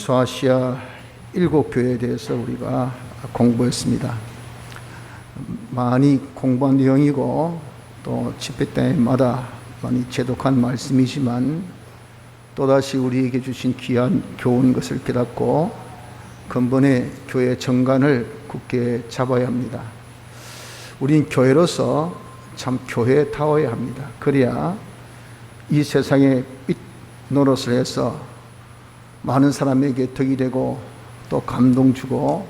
소아시아 7교회에 대해서 우리가 공부했습니다. 많이 공부한 내용이고 또 집회 때마다 많이 제독한 말씀이지만 또다시 우리에게 주신 귀한 교훈인 것을 깨닫고 근본의 교회 정관을 굳게 잡아야 합니다. 우린 교회로서 참 교회다워야 합니다. 그래야 이 세상에 빛 노릇을 해서 많은 사람에게 덕이 되고 또 감동 주고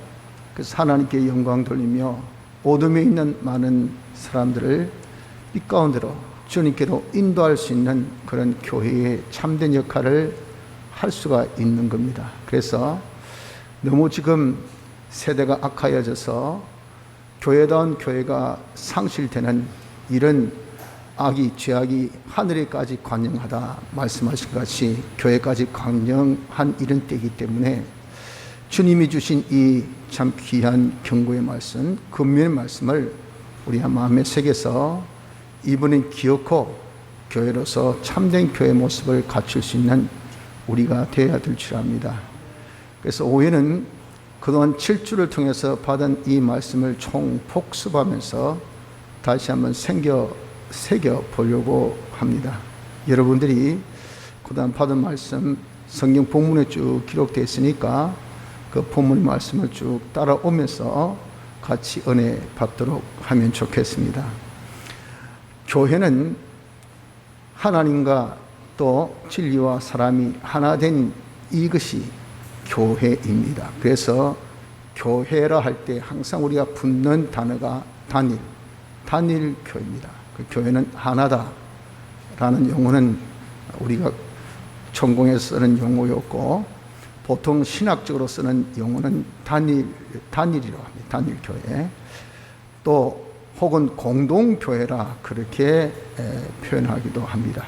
그래서 하나님께 영광 돌리며 어둠에 있는 많은 사람들을 빛 가운데로 주님께로 인도할 수 있는 그런 교회의 참된 역할을 할 수가 있는 겁니다. 그래서 너무 지금 세대가 악하여져서 교회다운 교회가 상실되는 이런 악이 죄악이 하늘에까지 관영하다 말씀하신 것이 교회까지 관영한 이런 때이기 때문에 주님이 주신 이 참 귀한 경고의 말씀, 금면의 말씀을 우리 마음에 새겨서 이번엔 기억하고 교회로서 참된 교회 모습을 갖출 수 있는 우리가 되어야 될 줄 압니다. 그래서 오해는 그동안 7주를 통해서 받은 이 말씀을 총 복습하면서 다시 한번 새겨 보려고 합니다. 여러분들이 그동안 받은 말씀 성경 본문에 쭉 기록되어 있으니까 그 본문 말씀을 쭉 따라오면서 같이 은혜 받도록 하면 좋겠습니다. 교회는 하나님과 또 진리와 사람이 하나 된 이것이 교회입니다. 그래서 교회라 할 때 항상 우리가 붙는 단어가 단일 교회입니다. 그 교회는 하나다 라는 용어는 우리가 전공에서 쓰는 용어였고 보통 신학적으로 쓰는 용어는 단일이라고 합니다. 단일 교회. 또 혹은 공동교회라 그렇게 표현하기도 합니다.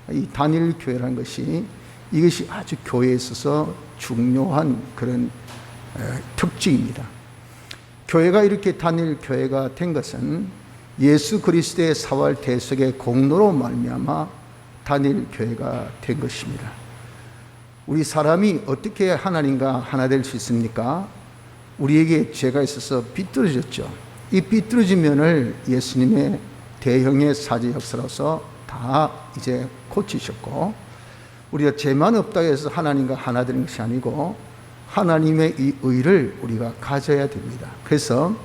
이 단일 교회라는 것이 이것이 아주 교회에 있어서 중요한 그런 특징입니다. 교회가 이렇게 단일 교회가 된 것은 예수 그리스도의 사활 대속의 공로로 말미암아 단일 교회가 된 것입니다. 우리 사람이 어떻게 하나님과 하나 될 수 있습니까? 우리에게 죄가 있어서 비뚤어졌죠. 이 비뚤어진 면을 예수님의 대형의 사지 역사로서 다 이제 고치셨고 우리가 죄만 없다고 해서 하나님과 하나 되는 것이 아니고 하나님의 이 의를 우리가 가져야 됩니다. 그래서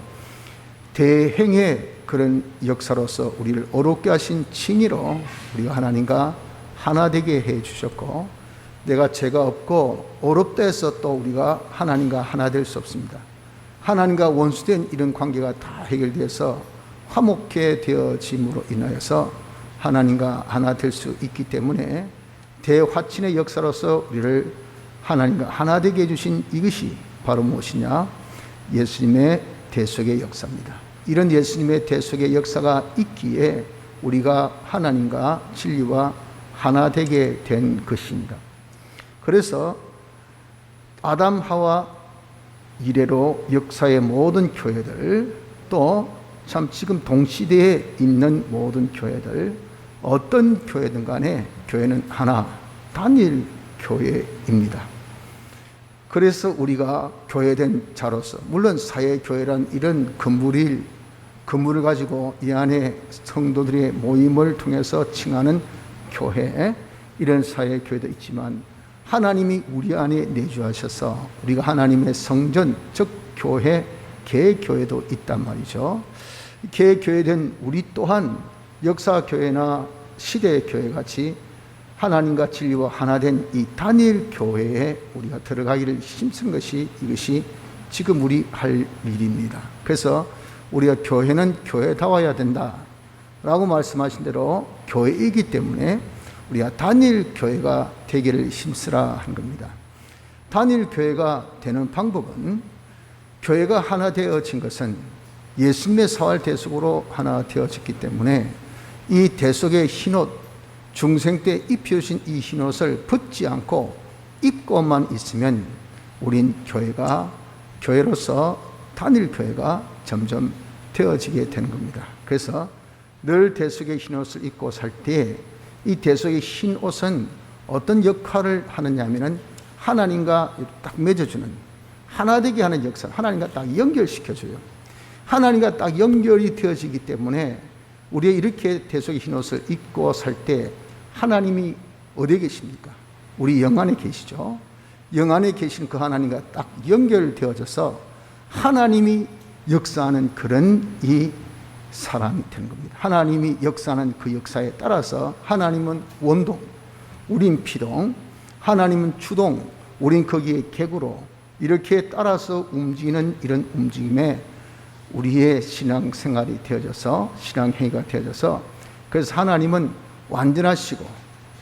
대행의 그런 역사로서 우리를 어렵게 하신 칭의로 우리가 하나님과 하나 되게 해 주셨고 내가 죄가 없고 어렵다 해서 또 우리가 하나님과 하나 될 수 없습니다. 하나님과 원수된 이런 관계가 다 해결돼서 화목해 되어짐으로 인하여서 하나님과 하나 될 수 있기 때문에 대화친의 역사로서 우리를 하나님과 하나 되게 해주신 이것이 바로 무엇이냐? 예수님의 대속의 역사입니다. 이런 예수님의 대속의 역사가 있기에 우리가 하나님과 진리와 하나 되게 된 것입니다. 그래서 아담 하와 이래로 역사의 모든 교회들 또 참 지금 동시대에 있는 모든 교회들 어떤 교회든 간에 교회는 하나 단일 교회입니다. 그래서 우리가 교회된 자로서 물론 사회교회란 이런 건물을 가지고 이 안에 성도들의 모임을 통해서 칭하는 교회 이런 사회교회도 있지만 하나님이 우리 안에 내주하셔서 우리가 하나님의 성전 즉 교회 개교회도 있단 말이죠. 개교회된 우리 또한 역사교회나 시대교회 같이 하나님과 진리와 하나 된 이 단일 교회에 우리가 들어가기를 힘쓴 것이 이것이 지금 우리 할 일입니다. 그래서 우리가 교회는 교회다워야 된다라고 말씀하신 대로 교회이기 때문에 우리가 단일 교회가 되기를 힘쓰라 한 겁니다. 단일 교회가 되는 방법은 교회가 하나 되어진 것은 예수님의 사활 대속으로 하나 되어졌기 때문에 이 대속의 흰옷 중생 때 입혀주신 이 흰옷을 벗지 않고 입고만 있으면 우린 교회로서 단일 교회가 점점 되어지게 되는 겁니다. 그래서 늘 대속의 흰옷을 입고 살 때 이 대속의 흰옷은 어떤 역할을 하느냐 하면은 하나님과 딱 맺어주는, 하나 되게 하는 역사, 하나님과 딱 연결시켜줘요. 하나님과 딱 연결이 되어지기 때문에 우리가 이렇게 대속의 흰옷을 입고 살 때 하나님이 어디에 계십니까? 우리 영 안에 계시죠. 영 안에 계신 그 하나님과 딱 연결되어져서 하나님이 역사하는 그런 이 사람이 되는 겁니다. 하나님이 역사하는 그 역사에 따라서 하나님은 원동, 우린 피동, 하나님은 주동, 우린 거기에 객으로 이렇게 따라서 움직이는 이런 움직임에 우리의 신앙생활이 되어져서 신앙행위가 되어져서 그래서 하나님은 완전하시고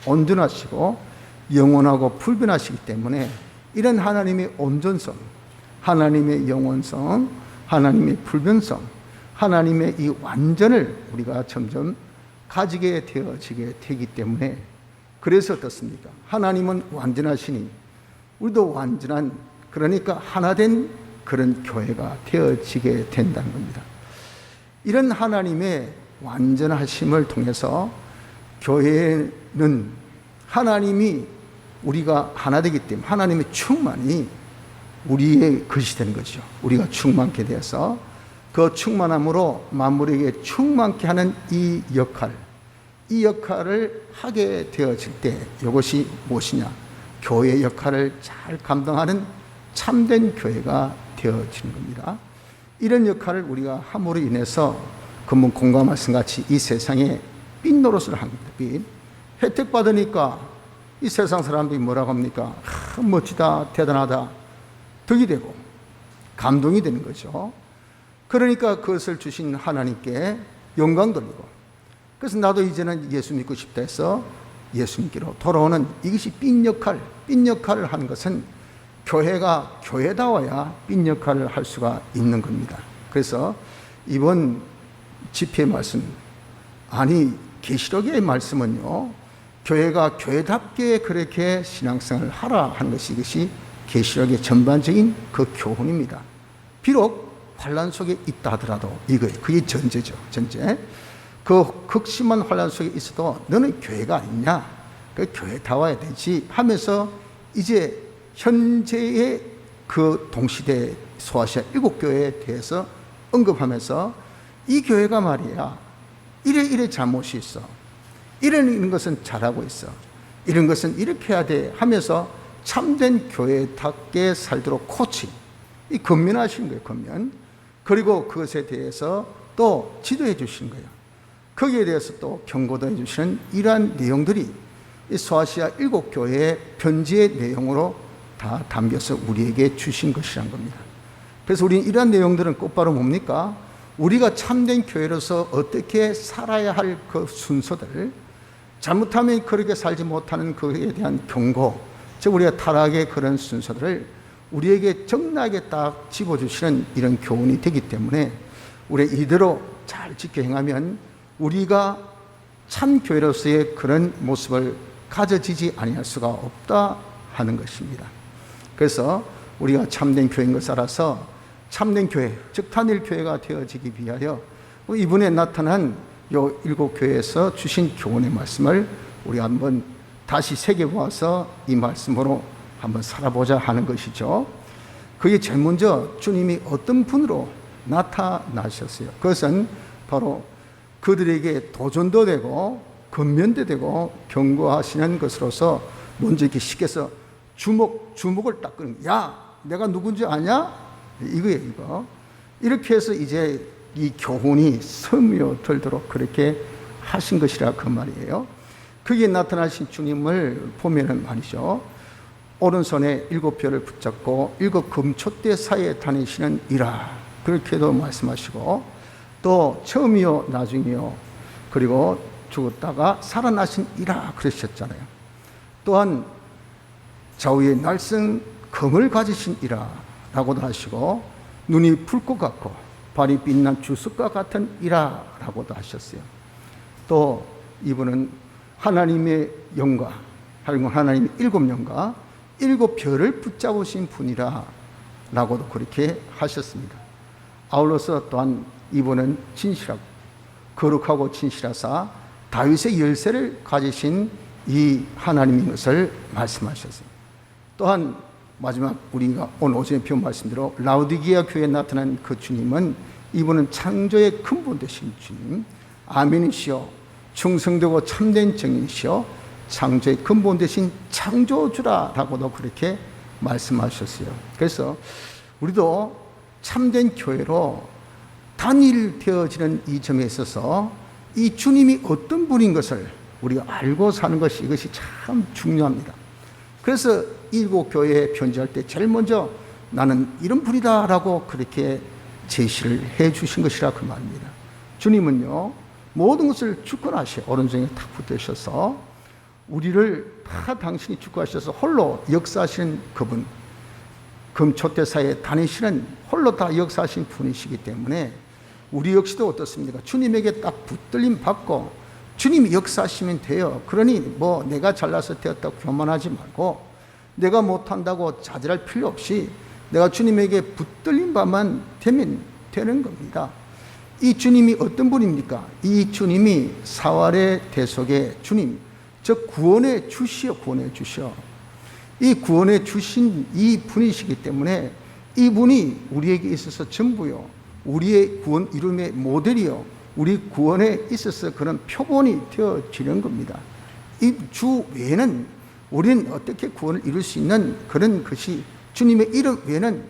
온전하시고 영원하고 불변하시기 때문에 이런 하나님의 온전성, 하나님의 영원성, 하나님의 불변성, 하나님의 이 완전을 우리가 점점 가지게 되어지게 되기 때문에 그래서 어떻습니까? 하나님은 완전하시니 우리도 완전한, 그러니까 하나 된 그런 교회가 되어지게 된다는 겁니다. 이런 하나님의 완전하심을 통해서 교회는 하나님이 우리가 하나 되기 때문에 하나님의 충만이 우리의 것이 되는 거죠. 우리가 충만케 되어서 그 충만함으로 만물에게 충만케 하는 이 역할을 하게 되어질 때 이것이 무엇이냐? 교회의 역할을 잘 감당하는 참된 교회가 되어지는 겁니다. 이런 역할을 우리가 함으로 인해서 금방 공과 말씀같이 이 세상에 삔 노릇을 합니다. 삔. 혜택 받으니까 이 세상 사람들이 뭐라고 합니까? 멋지다, 대단하다, 덕이 되고 감동이 되는 거죠. 그러니까 그것을 주신 하나님께 영광 돌리고, 그래서 나도 이제는 예수 믿고 싶다 해서 예수님께로 돌아오는 이것이 삔 역할을 하는 것은 교회가 교회다워야 삔 역할을 할 수가 있는 겁니다. 그래서 이번 집회 말씀, 아니 계시록의 말씀은요, 교회가 교회답게 그렇게 신앙생활을 하라 하는 것이 이것이 계시록의 전반적인 그 교훈입니다. 비록 환난 속에 있다 하더라도 그게 전제죠. 전제. 그 극심한 환난 속에 있어도 너는 교회가 아니냐? 그 교회다워야 되지 하면서 이제 현재의 그 동시대 소아시아 7교회에 대해서 언급하면서 이 교회가 말이야 이래 잘못이 있어, 이런 것은 잘하고 있어, 이런 것은 이렇게 해야 돼 하면서 참된 교회답게 살도록 코칭, 이 건면하시는 거예요. 건면. 그리고 그것에 대해서 또 지도해 주시는 거예요. 거기에 대해서 또 경고도 해 주시는 이러한 내용들이 이 소아시아 7교회의 편지의 내용으로 다 담겨서 우리에게 주신 것이란 겁니다. 그래서 우리는 이러한 내용들은 곧바로 뭡니까? 우리가 참된 교회로서 어떻게 살아야 할 그 순서들, 잘못하면 그렇게 살지 못하는 그에 대한 경고, 즉 우리가 타락의 그런 순서들을 우리에게 정나게 딱 집어주시는 이런 교훈이 되기 때문에 우리 이대로 잘 지켜 행하면 우리가 참 교회로서의 그런 모습을 가져지지 아니할 수가 없다 하는 것입니다. 그래서 우리가 참된 교회인 것을 알아서 참된 교회, 즉 단일교회가 되어지기 위하여 이번에 나타난 요 7교회에서 주신 교훈의 말씀을 우리 한번 다시 새겨보아서 이 말씀으로 한번 살아보자 하는 것이죠. 그게 제일 먼저 주님이 어떤 분으로 나타나셨어요. 그것은 바로 그들에게 도전도 되고 건면도 되고 경고하시는 것으로서 먼저 이렇게 시켜서 주목을 딱 끄는, 야 내가 누군지 아냐? 이거예요. 이거. 이렇게 해서 이제 이 교훈이 스며들도록 그렇게 하신 것이라 그 말이에요. 거기에 나타나신 주님을 보면은 말이죠, 오른손에 7별을 붙잡고 7 금촛대 사이에 다니시는 이라, 그렇게도 말씀하시고, 또 처음이요 나중이요 그리고 죽었다가 살아나신 이라 그러셨잖아요. 또한 좌우에 날쌘 검을 가지신 이라 라고도 하시고, 눈이 불꽃 같고 발이 빛난 주석과 같은 이라 라고도 하셨어요. 또 이분은 하나님의 영과, 하나님의 7영과 7별을 붙잡으신 분이라 라고도 그렇게 하셨습니다. 아울러서 또한 이분은 진실하고 거룩하고 진실하사 다윗의 열쇠를 가지신 이 하나님인 것을 말씀하셨어요. 또한 마지막 우리가 오늘 오전에 배운 말씀대로 라우디게아 교회에 나타난 그 주님은 이분은 창조의 근본 되신 주님, 아멘이시여, 충성되고 참된 정인이시여, 창조의 근본 되신 창조주라라고도 그렇게 말씀하셨어요. 그래서 우리도 참된 교회로 단일되어지는 이 점에 있어서 이 주님이 어떤 분인 것을 우리가 알고 사는 것이, 이것이 참 중요합니다. 그래서 일곱 교회에 편지할 때 제일 먼저 나는 이런 분이다라고 그렇게 제시를 해 주신 것이라 그 말입니다. 주님은요, 모든 것을 주권하시어 오른쪽에 탁 붙으셔서 우리를 다 당신이 주권하셔서 홀로 역사하시는 그분, 금초대사에 다니시는 홀로 다 역사하신 분이시기 때문에 우리 역시도 어떻습니까? 주님에게 딱 붙들림 받고 주님이 역사하시면 돼요. 그러니 뭐 내가 잘나서 되었다고 교만하지 말고, 내가 못한다고 자질할 필요 없이 내가 주님에게 붙들림 받만 되면 되는 겁니다. 이 주님이 어떤 분입니까? 이 주님이 사활의 대속의 주님, 즉 구원의 주시여, 구원의 주시여. 이 구원의 주신 이 분이시기 때문에 이분이 우리에게 있어서 전부요, 우리의 구원 이름의 모델이요, 우리 구원에 있어서 그런 표본이 되어지는 겁니다. 이 주 외에는 우리는 어떻게 구원을 이룰 수 있는 그런 것이, 주님의 이름 외에는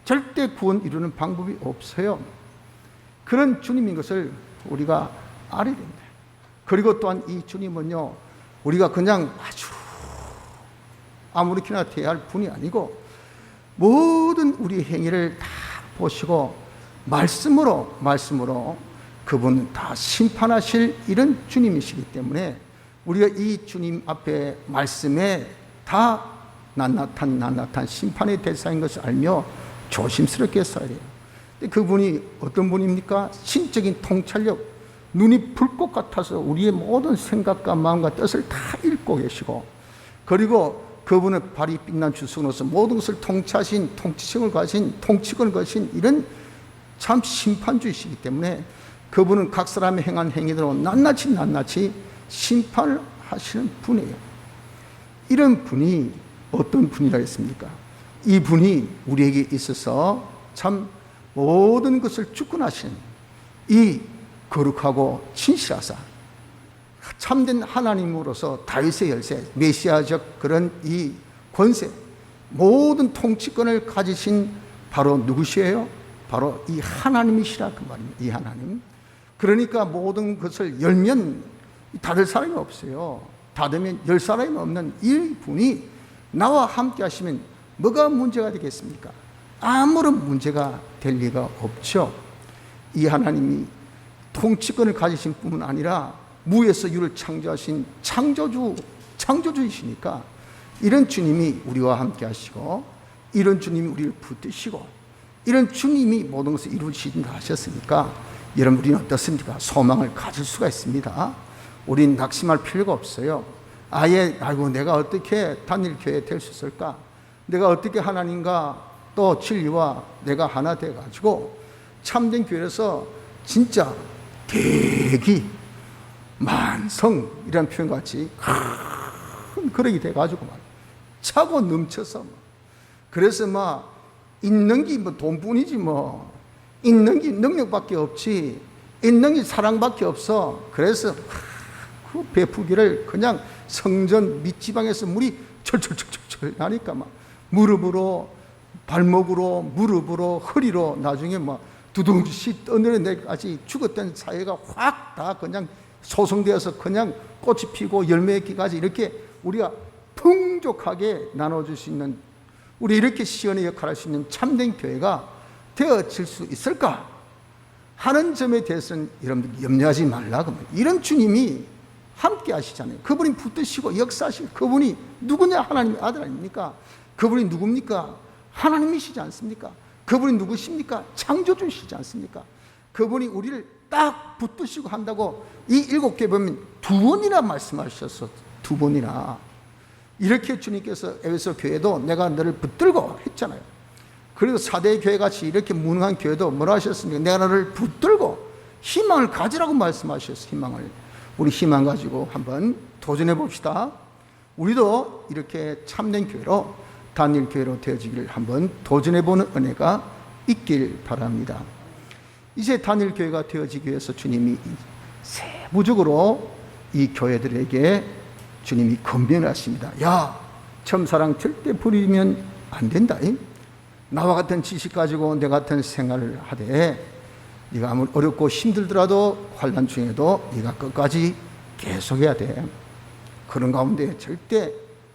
절대 구원 이루는 방법이 없어요. 그런 주님인 것을 우리가 알아야 됩니다. 그리고 또한 이 주님은요, 우리가 그냥 아주 아무렇게나 대할 분이 아니고 모든 우리 행위를 다 보시고 말씀으로 그분은 다 심판하실 이런 주님이시기 때문에 우리가 이 주님 앞에 말씀에 다 낱낱한 심판의 대상인 것을 알며 조심스럽게 써야 돼요. 그분이 어떤 분입니까? 신적인 통찰력, 눈이 불꽃 같아서 우리의 모든 생각과 마음과 뜻을 다 읽고 계시고, 그리고 그분은 발이 빛난 주석으로서 모든 것을 통치하신, 통치성을 가진, 통치권을 가진 이런 참 심판주이시기 때문에 그분은 각 사람의 행한 행위대로 낱낱이 심판을 하시는 분이에요. 이런 분이 어떤 분이라 했습니까? 이 분이 우리에게 있어서 참 모든 것을 주권하시는 이 거룩하고 진실하사 참된 하나님으로서 다윗의 열쇠, 메시아적 그런 이 권세, 모든 통치권을 가지신 바로 누구시에요? 바로 이 하나님이시라 그 말입니다. 이 하나님. 그러니까 모든 것을 열면 닫을 사람이 없어요. 닫으면 열 사람이 없는 이 분이 나와 함께 하시면 뭐가 문제가 되겠습니까? 아무런 문제가 될 리가 없죠. 이 하나님이 통치권을 가지신 뿐만 아니라 무에서 유를 창조하신 창조주이시니까 이런 주님이 우리와 함께 하시고, 이런 주님이 우리를 붙드시고, 이런 주님이 모든 것을 이루신다 하셨으니까 여러분, 우리는 어떻습니까? 소망을 가질 수가 있습니다. 우리는 낙심할 필요가 없어요. 아이고 내가 어떻게 단일교회 될 수 있을까? 내가 어떻게 하나님과 또 진리와 내가 하나 돼가지고 참된 교회에서 진짜 대기 만성 이런 표현같이 큰 그릇이 돼가지고 막 차고 넘쳐서 그래서 막 있는 게 뭐 돈뿐이지 뭐, 있는 게 능력밖에 없지, 있는 게 사랑밖에 없어. 그래서 그 베푸기를 그냥 성전 밑지방에서 물이 철철철철 나니까 막 무릎으로, 발목으로, 무릎으로, 허리로 나중에 막 두둥시 떠내려내까지 죽었던 사회가 확 다 그냥 소성되어서 그냥 꽃이 피고 열매 맺기까지 이렇게 우리가 풍족하게 나눠줄 수 있는, 우리 이렇게 시연의 역할을 할 수 있는 참된 교회가 되어질 수 있을까 하는 점에 대해서는 여러분들 염려하지 말라고. 이런 주님이 함께 하시잖아요. 그분이 붙드시고 역사하시고, 그분이 누구냐? 하나님의 아들 아닙니까? 그분이 누굽니까? 하나님이시지 않습니까? 그분이 누구십니까? 창조주시지 않습니까? 그분이 우리를 딱 붙드시고 한다고 이 7개 보면 2번이나 말씀하셨어. 2번이나. 이렇게 주님께서 에베소 교회도 내가 너를 붙들고 했잖아요. 그리고 4대 교회같이 이렇게 무능한 교회도 뭐라 하셨습니까? 내가 너를 붙들고 희망을 가지라고 말씀하셨어요. 희망을. 우리 희망 가지고 한번 도전해 봅시다. 우리도 이렇게 참된 교회로 단일 교회로 되어지기를 한번 도전해보는 은혜가 있길 바랍니다. 이제 단일 교회가 되어지기 위해서 주님이 세부적으로 이 교회들에게 주님이 권면하십니다. 야, 첨사랑 절대 부리면 안 된다. 나와 같은 지식 가지고 내 같은 생활을 하되 네가 아무리 어렵고 힘들더라도 환난 중에도 네가 끝까지 계속해야 돼. 그런 가운데 절대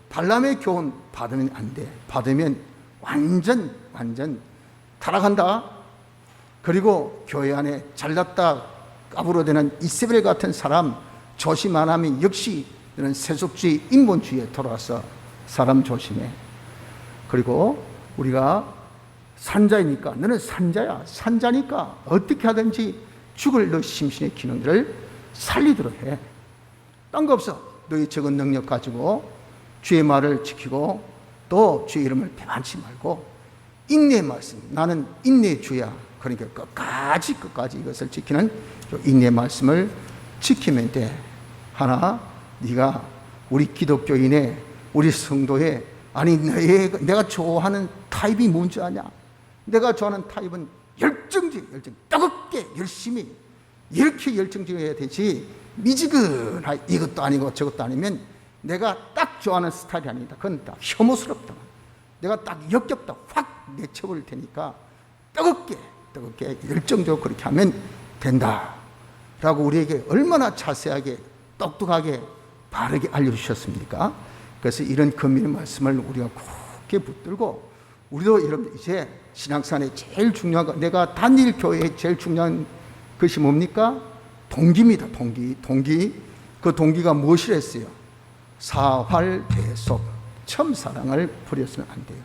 발람의 교훈 받으면 안 돼. 받으면 완전 타락한다. 그리고 교회 안에 잘났다 까불어대는 이세벨 같은 사람 조심 안 하면 역시 이런 세속주의 인본주의에 돌아와서 사람 조심해. 그리고 우리가 산자이니까 너는 산자니까 어떻게 하든지 죽을 너 심신의 기능들을 살리도록 해. 딴 거 없어. 너희 적은 능력 가지고 주의 말을 지키고 또 주의 이름을 배반치 말고 인내의 말씀, 나는 인내의 주야. 그러니까 끝까지 이것을 지키는 인내의 말씀을 지키면 돼. 하나, 네가 우리 기독교인의 우리 성도의 아니 내가 좋아하는 타입이 뭔지 아냐? 내가 좋아하는 타입은 열정적, 뜨겁게 열심히 이렇게 열정적이어야 되지 미지근하게 이것도 아니고 저것도 아니면 내가 딱 좋아하는 스타일이 아니다. 그건 딱 혐오스럽다. 내가 딱 역겹다. 확 내쳐버릴 테니까 뜨겁게 열정적으로 그렇게 하면 된다 라고 우리에게 얼마나 자세하게 똑똑하게 바르게 알려주셨습니까? 그래서 이런 권면의 말씀을 우리가 굳게 붙들고 우리도 여러분 이제 신앙생활에 제일 중요한 거, 내가 단일 교회에 제일 중요한 것이 뭡니까? 동기입니다. 동기. 그 동기가 무엇이랬어요? 사활대속, 첨사랑을 버려서는 안 돼요.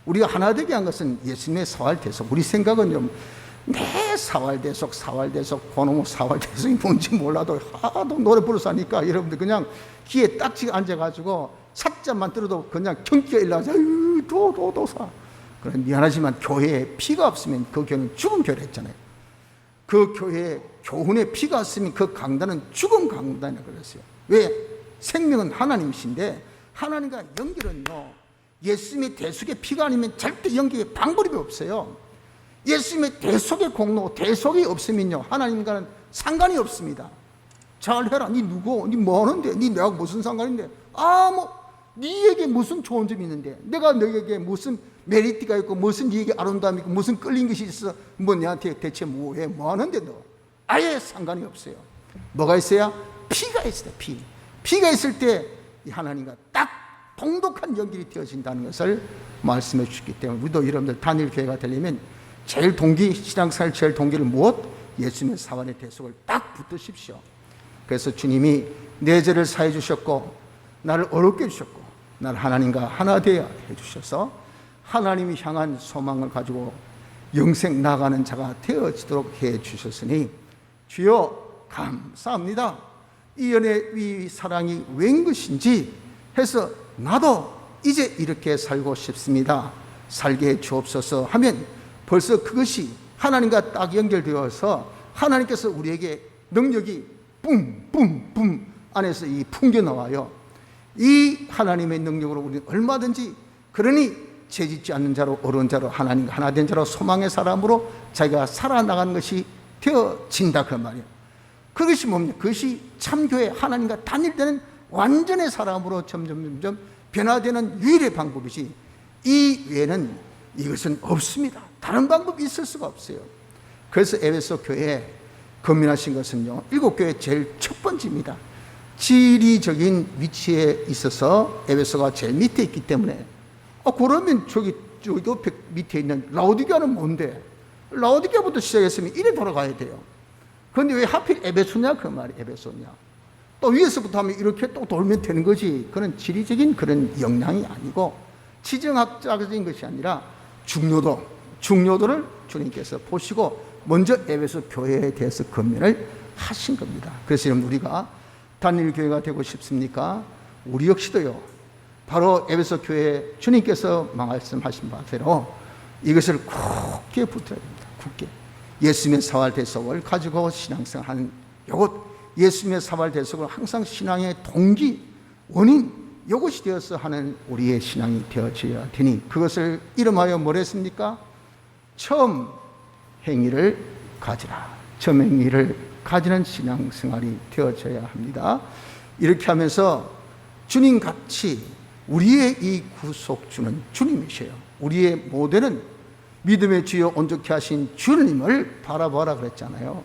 우리가 하나 되게 한 것은 예수님의 사활대속. 우리 생각은 매 사활대속, 그놈의 사활대속이 뭔지 몰라도 하도 노래 부르서 하니까 여러분들 그냥 귀에 딱지 앉아가지고 삿자만 들어도 그냥 경기가 일어나서 도사. 그래 미안하지만 교회에 피가 없으면 그 교회는 죽은 교회를 했잖아요. 그 교회에 교훈에 피가 없으면 그 강단은 죽은 강단이라고 그랬어요. 왜? 생명은 하나님이신데 하나님과 연결은요, 예수님의 대속의 피가 아니면 절대 연결의 방법이 없어요. 예수님의 대속의 공로, 대속이 없으면요 하나님과는 상관이 없습니다. 잘해라. 니 누구? 니 뭐 하는데? 니 내가 무슨 상관인데? 니에게 무슨 좋은 점이 있는데? 내가 너에게 무슨 메리트가 있고 무슨 니에게 아름다움이 있고 무슨 끌린 것이 있어? 뭐 내한테 대체 뭐해? 뭐 하는데 너? 아예 상관이 없어요. 뭐가 있어야? 피가 있어요. 피가 있을 때 하나님과 딱 동독한 연결이 되어진다는 것을 말씀해 주셨기 때문에 우리도 여러분들 단일 교회가 되려면 제일 동기, 신앙생활 제일 동기를 무엇? 예수님의 사활의 대속을 딱 붙드십시오. 그래서 주님이 내 죄를 사해 주셨고 나를 어렵게 해주셨고 나를 하나님과 하나 되어야 해주셔서 하나님이 향한 소망을 가지고 영생 나가는 자가 되어지도록 해주셨으니 주여 감사합니다. 이 연애, 이 사랑이 웬 것인지 해서 나도 이제 이렇게 살고 싶습니다. 살게 해 주옵소서 하면 벌써 그것이 하나님과 딱 연결되어서 하나님께서 우리에게 능력이 뿜 안에서 이 풍겨 나와요. 이 하나님의 능력으로 우리는 얼마든지, 그러니 죄짓지 않는 자로 어려운 자로 하나님과 하나 된 자로 소망의 사람으로 자기가 살아나가는 것이 되어진다 그 말이에요. 그것이 뭡니까? 그것이 참교회 하나님과 단일되는 완전의 사람으로 점점 변화되는 유일의 방법이지 이 외에는 이것은 없습니다. 다른 방법이 있을 수가 없어요. 그래서 에베소 교회에 권면하신 것은요 7교회 제일 첫 번째입니다. 지리적인 위치에 있어서 에베소가 제일 밑에 있기 때문에 그러면 저기도 밑에 있는 라오디게아는 뭔데? 라오디게아부터 시작했으면 이래 돌아가야 돼요. 그런데 왜 하필 에베소냐 그 말이 에베소냐. 또 위에서부터 하면 이렇게 또 돌면 되는 거지. 그런 지리적인 그런 역량이 아니고 지정학적인 것이 아니라 중요도를 주님께서 보시고 먼저 에베소 교회에 대해서 권면을 하신 겁니다. 그래서 여러분 우리가 단일 교회가 되고 싶습니까? 우리 역시도요. 바로 에베소 교회 주님께서 말씀하신 바대로 이것을 굳게 붙들어야 됩니다. 굳게. 예수님의 사활 대속을 가지고 신앙생활하는 이것, 예수님의 사활 대속을 항상 신앙의 동기, 원인, 이것이 되어서 하는 우리의 신앙이 되어져야 되니, 그것을 이름하여 뭐라 했습니까? 처음 행위를 가지라. 처음 행위를 가지는 신앙생활이 되어져야 합니다. 이렇게 하면서 주님같이 우리의 이 구속주는 주님이셔요. 우리의 모델은 믿음의 주여 온전케 하신 주님을 바라보라 그랬잖아요.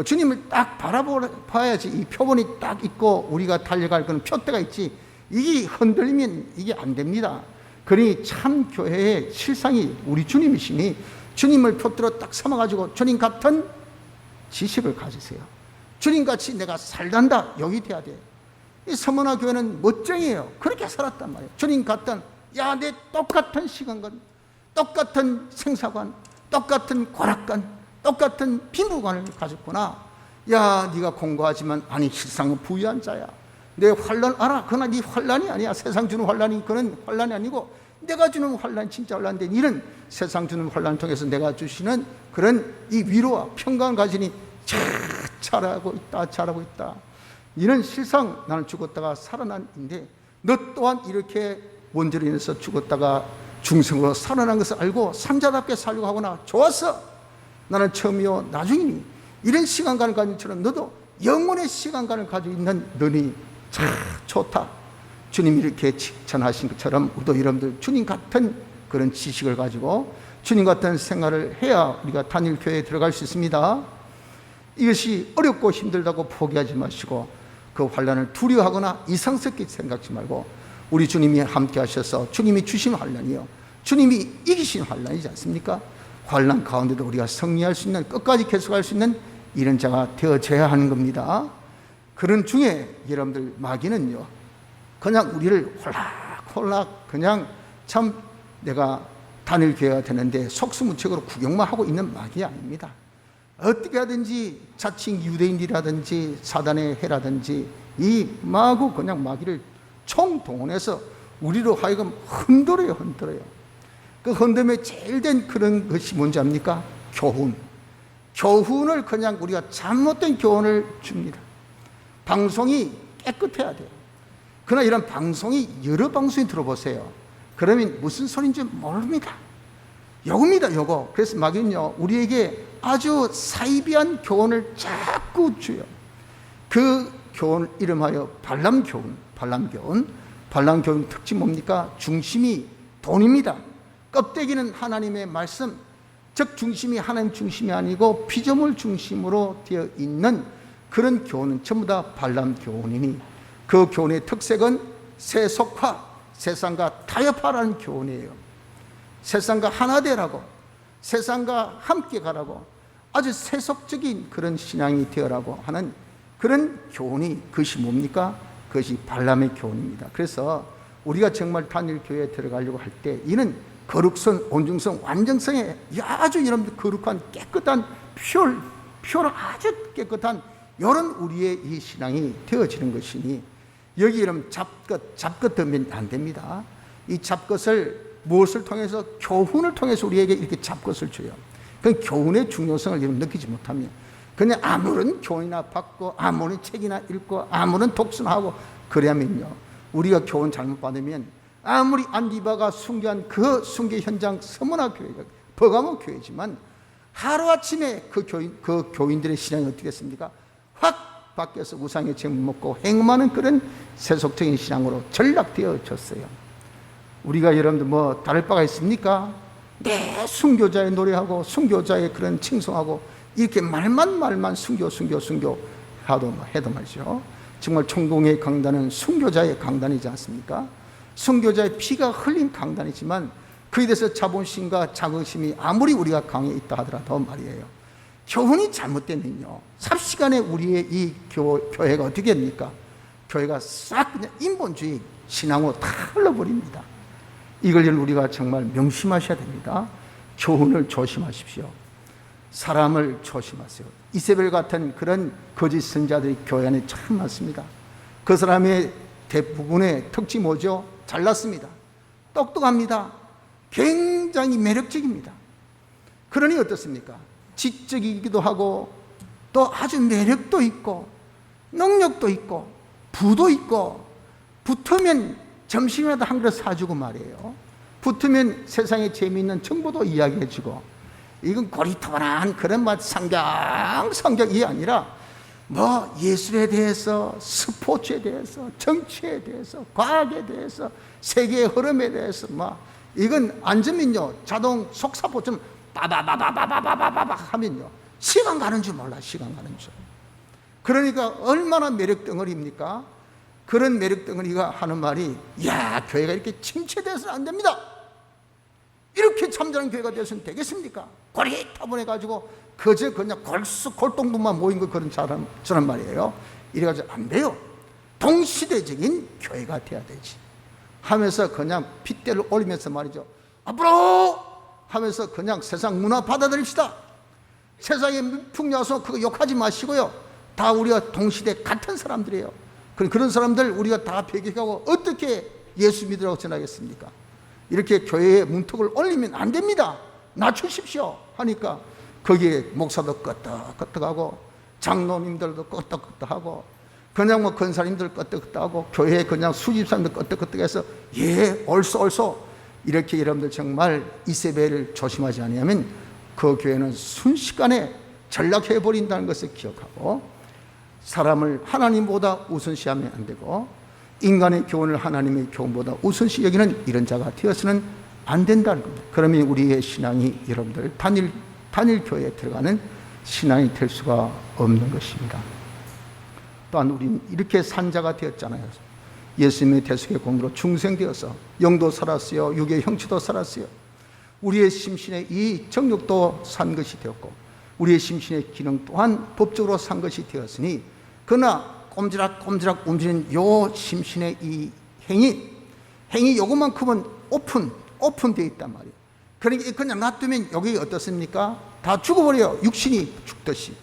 주님을 딱 바라봐야지 이 표본이 딱 있고 우리가 달려갈 그런 표대가 있지, 이게 흔들리면 이게 안 됩니다. 그러니 참 교회의 실상이 우리 주님이시니 주님을 표대로 딱 삼아가지고 주님 같은 지식을 가지세요. 주님같이 내가 살단다, 여기 돼야 돼. 이 서문화 교회는 멋쟁이에요. 그렇게 살았단 말이에요. 주님 같은, 야, 내 똑같은 시간관, 똑같은 생사관, 똑같은 고락관, 똑같은 빈부관을 가졌구나. 야, 네가 공고하지만 아니 실상은 부유한 자야. 내 환난 알아. 그러나 네 환난이 아니야. 세상 주는 환난이 그런 환난이 아니고 내가 주는 환난, 진짜 환난인데, 이는 세상 주는 환난을 통해서 내가 주시는 그런 이 위로와 평강을 가지니 잘하고 있다. 이는 실상 나는 죽었다가 살아난인데, 너 또한 이렇게 원죄로 인해서 죽었다가 중생으로 살아난 것을 알고 삼자답게 살려고 하거나 좋았어. 나는 처음이요 나중이니. 이런 시간관을 가진 처럼 너도 영혼의 시간관을 가지고 있는 너니 참 좋다. 주님이 이렇게 칭찬하신 것처럼 우리도 여러분들 주님 같은 그런 지식을 가지고 주님 같은 생활을 해야 우리가 단일 교회에 들어갈 수 있습니다. 이것이 어렵고 힘들다고 포기하지 마시고 그 환난을 두려워하거나 이상스럽게 생각하지 말고, 우리 주님이 함께 하셔서 주님이 주신 환난이요, 주님이 이기신 환난이지 않습니까? 환난 가운데도 우리가 승리할 수 있는, 끝까지 계속할 수 있는 이런 자가 되어져야 하는 겁니다. 그런 중에 여러분들 마귀는요, 그냥 우리를 홀락홀락 그냥 참 내가 단일 교회가 되는데 속수무책으로 구경만 하고 있는 마귀 아닙니다. 어떻게 하든지 자칭 유대인이라든지 사단의 해라든지 이 마구 그냥 마귀를 총동원해서 우리로 하여금 흔들어요. 그 흔듦에 제일 된 그런 것이 뭔지 압니까? 교훈을 그냥 우리가 잘못된 교훈을 줍니다. 방송이 깨끗해야 돼요. 그러나 이런 방송이 여러 방송이 들어보세요. 그러면 무슨 소리인지 모릅니다. 요겁니다. 그래서 마귀는요, 우리에게 아주 사이비한 교훈을 자꾸 줘요. 그 교훈을 이름하여 발람교훈. 발람교훈 특징 뭡니까? 중심이 돈입니다. 껍데기는 하나님의 말씀, 즉 중심이 하나님 중심이 아니고 피조물 중심으로 되어 있는 그런 교훈은 전부 다 발람교훈이니, 그 교훈의 특색은 세속화, 세상과 타협하라는 교훈이에요. 세상과 하나 되라고, 세상과 함께 가라고, 아주 세속적인 그런 신앙이 되어라고 하는 그런 교훈이, 그것이 뭡니까? 그것이 발람의 교훈입니다. 그래서 우리가 정말 단일교회에 들어가려고 할 때 이는 거룩성, 온중성, 완전성에 아주 여러분들 거룩한 깨끗한 퓨어 아주 깨끗한 이런 우리의 이 신앙이 되어지는 것이니, 여기 여러분 잡것 되면 안 됩니다. 이 잡것을 무엇을 통해서? 교훈을 통해서 우리에게 이렇게 잡것을 줘요. 그 교훈의 중요성을 여러분 느끼지 못하면 그냥 아무런 교훈이나 받고 아무런 책이나 읽고 아무런 독서나 하고 그래야면요, 우리가 교훈 잘못 받으면 아무리 안디바가 순교한 그 순교 현장 서문화 교회가 버가모 교회지만 하루아침에 그 교인들의 신앙이 어떻게 됐습니까? 확 바뀌어서 우상의 제물 먹고 행음하는 그런 세속적인 신앙으로 전락되어졌어요. 우리가 여러분들 뭐 다를 바가 있습니까? 네, 순교자의 노래하고 순교자의 그런 칭송하고 이렇게 말만 순교 해도 말이죠. 정말 천공의 강단은 순교자의 강단이지 않습니까? 순교자의 피가 흘린 강단이지만 그에 대해서 자본심과 자긍심이 아무리 우리가 강해 있다 하더라도 말이에요, 교훈이 잘못되면요, 삽시간에 우리의 이 교회가 어떻게 됩니까? 교회가 싹 그냥 인본주의 신앙으로 다 흘러버립니다. 이걸 우리가 정말 명심하셔야 됩니다. 교훈을 조심하십시오. 사람을 조심하세요. 이세벨 같은 그런 거짓 선자들이 교회 안에 참 많습니다. 그 사람의 대부분의 특징이 뭐죠? 잘났습니다. 똑똑합니다. 굉장히 매력적입니다. 그러니 어떻습니까? 지적이기도 하고 또 아주 매력도 있고 능력도 있고 부도 있고 붙으면 점심이라도 한 그릇 사주고 말이에요. 붙으면 세상에 재미있는 정보도 이야기해주고, 이건 고리타분한 그런 성경이 아니라 뭐 예술에 대해서, 스포츠에 대해서, 정치에 대해서, 과학에 대해서, 세계의 흐름에 대해서 이건 앉으면요 자동 속사포처럼 빠바바바바바바바바 하면요 시간 가는 줄 몰라. 시간 가는 줄. 그러니까 얼마나 매력 덩어리입니까? 그런 매력 덩어리가 하는 말이, 야, 교회가 이렇게 침체돼서는 안 됩니다. 이렇게 참전한 교회가 되어서는 되겠습니까? 고리타분해가지고 그저 그냥 골동분만 모인 거 그런 저런 말이에요. 이래가지고 안 돼요. 동시대적인 교회가 돼야 되지 하면서 그냥 핏대를 올리면서 말이죠. 앞으로 하면서 그냥 세상 문화 받아들입시다. 세상에 풍요해서 그거 욕하지 마시고요. 다 우리가 동시대 같은 사람들이에요. 그런 사람들 우리가 다 배격하고 어떻게 예수 믿으라고 전하겠습니까? 이렇게 교회에 문턱을 올리면 안 됩니다. 낮추십시오 하니까 거기에 목사도 끄떡끄떡하고 장로님들도 끄떡끄떡하고 그냥 권사님들 끄떡끄떡하고 교회에 그냥 수집사님들 끄떡끄떡해서 옳소 이렇게 여러분들 정말 이세벨을 조심하지 않으면 그 교회는 순식간에 전락해버린다는 것을 기억하고, 사람을 하나님보다 우선시하면 안 되고 인간의 교훈을 하나님의 교훈보다 우선시 여기는 이런 자가 되어서는 안 된다는 겁니다. 그러면 우리의 신앙이 여러분들 단일 교회에 들어가는 신앙이 될 수가 없는 것입니다. 또한 우리는 이렇게 산자가 되었잖아요. 예수님의 대속의 공로로 중생되어서 영도 살았어요. 육의 형체도 살았어요. 우리의 심신의 이 정욕도 산 것이 되었고 우리의 심신의 기능 또한 법적으로 산 것이 되었으니, 그러나 꼼지락 움직이는 요 심신의 이 행이 요것만큼은 오픈되어 있단 말이에요. 그러니까 그냥 놔두면 여기 어떻습니까? 다 죽어버려요. 육신이 죽듯이.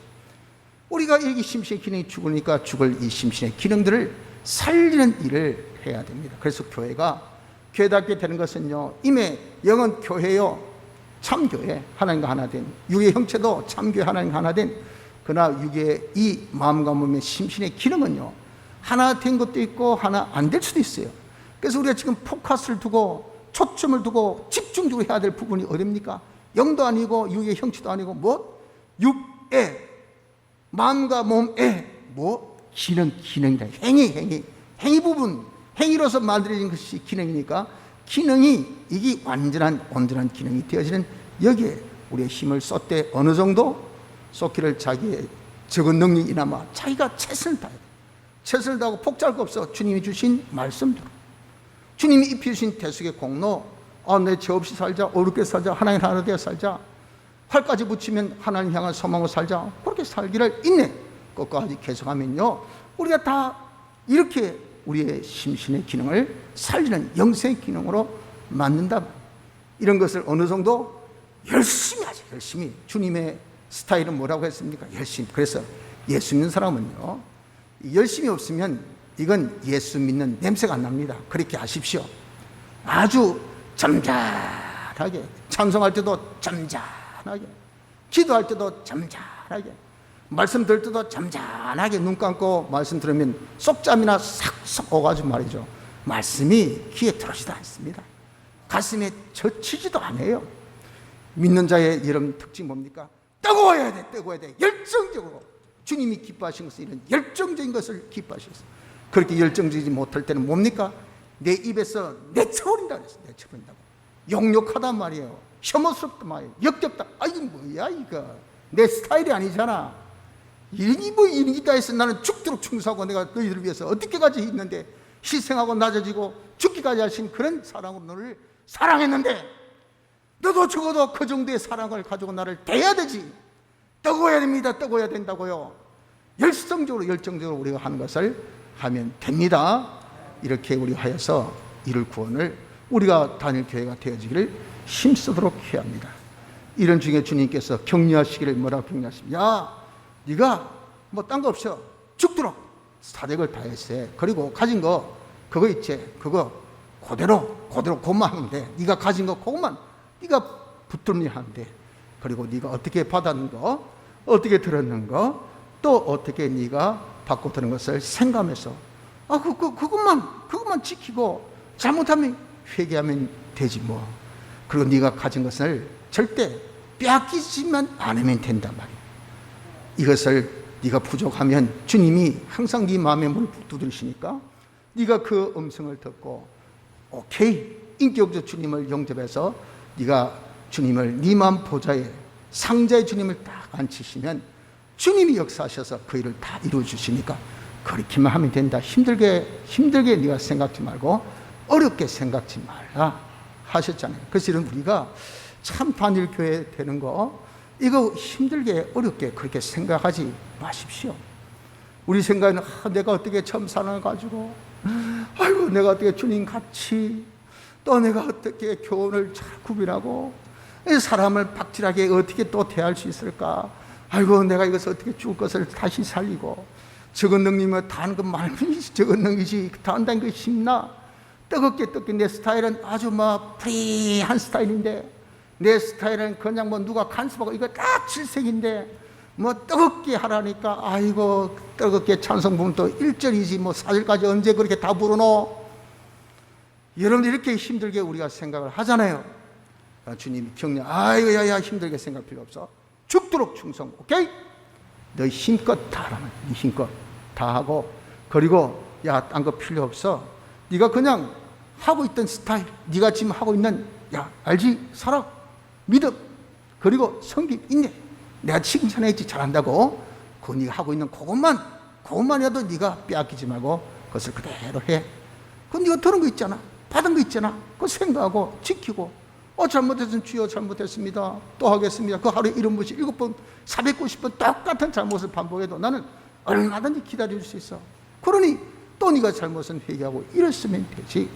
우리가 이 심신의 기능이 죽으니까 죽을 이 심신의 기능들을 살리는 일을 해야 됩니다. 그래서 교회답게 되는 것은요, 임의 영은 교회요, 참교회, 하나님과 하나 된, 육의 형체도 참교회 하나님과 하나 된, 그러나 육의 이 마음과 몸의 심신의 기능은요, 하나 된 것도 있고 하나 안 될 수도 있어요. 그래서 우리가 지금 포커스를 두고 초점을 두고 집중적으로 해야 될 부분이 어딥니까? 영도 아니고 육의 형체도 아니고 육의 마음과 몸의 기능이다. 행위 부분, 행위로서 만들어진 것이 기능이니까, 기능이 이게 온전한 기능이 되어지는 여기에 우리의 힘을 쏟되 어느 정도 쏟기를 자기의 적은 능력이나마 자기가 최선을 다해야 돼. 최선을 다하고 폭잘 거 없어. 주님이 주신 말씀대로, 주님이 입히신 대속의 공로, 내 죄 없이 살자, 어렵게 살자, 하나님 하나 되어 살자, 활까지 붙이면 하나님 향한 소망으로 살자, 그렇게 살기를 인내 끝까지 계속하면요, 우리가 다 이렇게 우리의 심신의 기능을 살리는 영생의 기능으로 만든다. 이런 것을 어느 정도 열심히 하죠. 열심히. 주님의 스타일은 뭐라고 했습니까? 열심히. 그래서 예수 믿는 사람은요, 열심히 없으면 이건 예수 믿는 냄새가 안 납니다. 그렇게 하십시오. 아주 점잖하게, 찬송할 때도 점잖하게, 기도할 때도 점잖하게, 말씀 들을 때도 점잖하게 눈 감고 말씀 들으면 쏙잠이나 싹싹 오가지고 말이죠, 말씀이 귀에 들어오지도 않습니다. 가슴에 젖히지도 않아요. 믿는 자의 이런 특징 뭡니까? 뜨거워야 돼. 열정적으로. 주님이 기뻐하신 것은 이런 열정적인 것을 기뻐하셨어요. 그렇게 열정적이지 못할 때는 뭡니까? 내 입에서 내쳐버린다 그랬어요. 내쳐버린다고. 욕하단 말이에요. 혐오스럽단 말이에요. 역겹다. 이거 뭐야 이거. 내 스타일이 아니잖아. 이런 게 있다 해서 나는 죽도록 충성하고 내가 너희들을 위해서 어떻게까지 있는데, 희생하고 낮아지고 죽기까지 하신 그런 사랑으로 너를 사랑했는데, 너도 적어도 그 정도의 사랑을 가지고 나를 대해야 되지. 뜨거워야 됩니다. 뜨거워야 된다고요. 열정적으로 우리가 하는 것을 하면 됩니다. 이렇게 우리 하여서 이를 구원을 우리가 다닐 교회가 되어지기를 힘쓰도록 해야 합니다. 이런 중에 주님께서 격려하시기를 뭐라고 격려하십니까? 야, 네가 딴 거 없어. 죽도록 사력을 다했어. 그리고 가진 거 그거 있지. 그거 그대로 그것만 하면 돼. 네가 가진 거 그것만 네가 붙들면 하면 돼. 그리고 네가 어떻게 받았는 거, 어떻게 들었는 거, 또 어떻게 네가 받고 들은 것을 생각하면서 그것만 지키고 잘못하면 회개하면 되지 뭐. 그리고 네가 가진 것을 절대 빼앗기지만 않으면 된단 말이야. 이것을 네가 부족하면 주님이 항상 네 마음에 문을 두드리시니까 네가 그 음성을 듣고 오케이, 인격적 주님을 영접해서 네가 주님을 네 마음 보좌에 상자의 주님을 딱 앉히시면 주님이 역사하셔서 그 일을 다 이루어 주시니까 그렇게만 하면 된다. 힘들게 네가 생각지 말고 어렵게 생각지 말라 하셨잖아요. 그래서 이런 우리가 참 단일교회 되는 거 이거 힘들게 어렵게 그렇게 생각하지 마십시오. 우리 생각에는 내가 어떻게 처음 살아가지고 아이고 내가 어떻게 주님 같이 또 내가 어떻게 교훈을 잘 구별하고 사람을 박질하게 어떻게 또 대할 수 있을까. 아이고 내가 이것을 어떻게 죽을 것을 다시 살리고 적은 능력이면 다 하는 건 말문이지 적은 능력이지 다 한다는 것이 쉽나. 뜨겁게 내 스타일은 아주 프리한 스타일인데 내 스타일은 그냥 누가 간섭하고 이거 딱 질색인데 뜨겁게 하라니까 아이고 뜨겁게 찬송 부르면 또 1절이지 4절까지 언제 그렇게 다 부르노. 여러분들 이렇게 힘들게 우리가 생각을 하잖아요. 주님이 격려 아이고 야야 힘들게 생각할 필요 없어. 죽도록 충성. 오케이? 너희 힘껏 다 하라면 네 힘껏 다 하고 그리고 야 딴 거 필요 없어. 네가 그냥 하고 있던 스타일 네가 지금 하고 있는 야 알지? 사랑 믿음 그리고 성김 인내 내가 칭찬했지 잘한다고 그 네가 하고 있는 그것만이라도 네가 빼앗기지 말고 그것을 그대로 해. 그 네가 들은 거 있잖아. 받은 거 있잖아. 그거 생각하고 지키고 잘못했으면 주여 잘못했습니다. 또 하겠습니다. 그 하루에 7번씩 7번 490번 똑같은 잘못을 반복해도 나는 얼마든지 기다릴 수 있어. 그러니 또 네가 잘못은 회개하고 이랬으면 되지.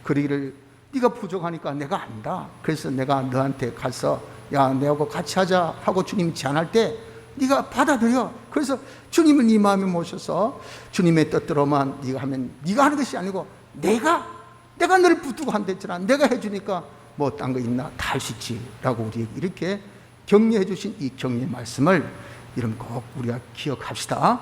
그러기를 네가 부족하니까 내가 안다. 그래서 내가 너한테 가서 야 내하고 같이 하자 하고 주님이 제안할 때 네가 받아들여. 그래서 주님을 네 마음에 모셔서 주님의 뜻대로만 네가 하면 네가 하는 것이 아니고 내가 너를 붙들고 한댔잖아. 내가 해주니까 딴 거 있나 다 할 수 있지 라고 우리에게 이렇게 격려해 주신 이 격려 말씀을 여러분 꼭 우리가 기억합시다.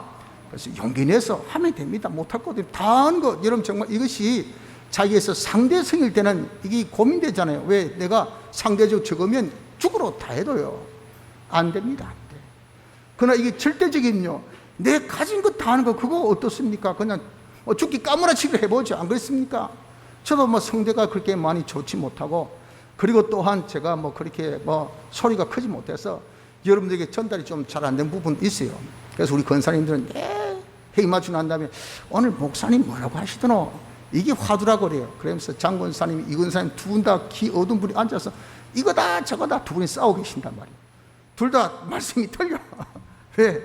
그래서 용기 내서 하면 됩니다. 못할 거 다 하는 거. 여러분 정말 이것이 자기에서 상대성일 때는 이게 고민되잖아요. 왜 내가 상대적으로 적으면 죽으러 다 해도요 안 됩니다. 안 돼. 그러나 이게 절대적인요 내 가진 거 다 하는 거 그거 어떻습니까? 그냥 죽기 까무라치기를 해보죠. 안 그렇습니까? 저도 성대가 그렇게 많이 좋지 못하고 그리고 또한 제가 그렇게 소리가 크지 못해서 여러분들에게 전달이 좀 잘 안 된 부분도 있어요. 그래서 우리 권사님들은 회의 마치고 난 다음에 오늘 목사님 뭐라고 하시더노? 이게 화두라고 그래요. 그러면서 장권사님, 이권사님 두 분 다 기 어두운 분이 앉아서 이거다 저거다 두 분이 싸우고 계신단 말이에요. 둘 다 말씀이 틀려. 왜?